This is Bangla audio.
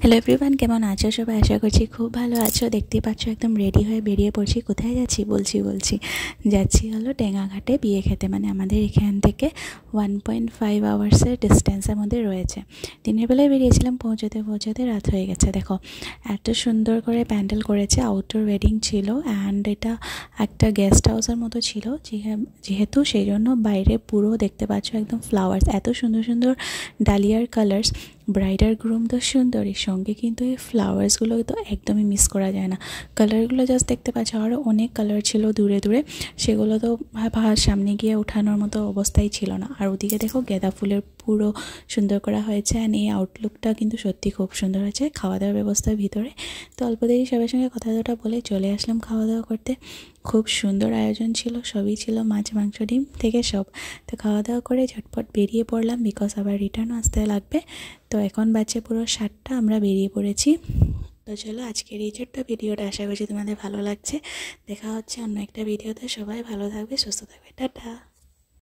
হ্যালো এভরিওয়ান, কেমন আছো সবাই? আশা করছি খুব ভালো আছো। দেখতেই পাচ্ছ একদম রেডি হয়ে বেরিয়ে পড়ছি। কোথায় যাচ্ছি যাচ্ছি হলো টেঙাঘাটে বিয়ে খেতে। মানে আমাদের এখান থেকে 1.5 আওয়ার্সের ডিস্টেন্সের মধ্যে রয়েছে। দিনের বেলায় বেরিয়েছিলাম, পৌঁছাতে রাত হয়ে গেছে। দেখো এত সুন্দর করে প্যান্ডেল করেছে, আউটডোর ওয়েডিং ছিল অ্যান্ড এটা একটা গেস্ট হাউসের মতো ছিল। যেহেতু সেই জন্য বাইরে পুরো দেখতে পাচ্ছ একদম ফ্লাওয়ার্স, এত সুন্দর সুন্দর ডালিয়ার কালার্স। ব্রাইড আর গ্রুম তো সুন্দরই, সঙ্গে কিন্তু এই ফ্লাওয়ার্সগুলো তো একদমই মিস করা যায় না। কালারগুলো জাস্ট দেখতে পাচ্ছ, আরও অনেক কালার ছিল দূরে দূরে, সেগুলো তো সামনে গিয়ে ওঠানোর মতো অবস্থাই ছিল না। আর ওদিকে দেখো গাঁদা ফুলের পুরো সুন্দর করা হয়েছে অ্যান্ড এই আউটলুকটা কিন্তু সত্যি খুব সুন্দর হয়েছে। খাওয়া দাওয়ার ব্যবস্থার ভিতরে তো অল্প দেরি সবার সঙ্গে কথা বলে চলে আসলাম খাওয়া দাওয়া করতে। খুব সুন্দর আয়োজন ছিল, সবই ছিল, মাছ মাংস ডিম থেকে সব। তো খাওয়া দাওয়া করে ঝটপট বেরিয়ে পড়লাম, বিকজ আবার রিটার্ন আসতে লাগবে। তো এখন বাজে পুরো 7টা, আমরা বেরিয়ে পড়েছি। তো চলো আজকের এই ছোট্ট ভিডিওটা, আশা করছি তোমাদের ভালো লাগছে। দেখা হচ্ছে অন্য একটা ভিডিওতে। সবাই ভালো থাকবে, সুস্থ থাকবে, টাটা।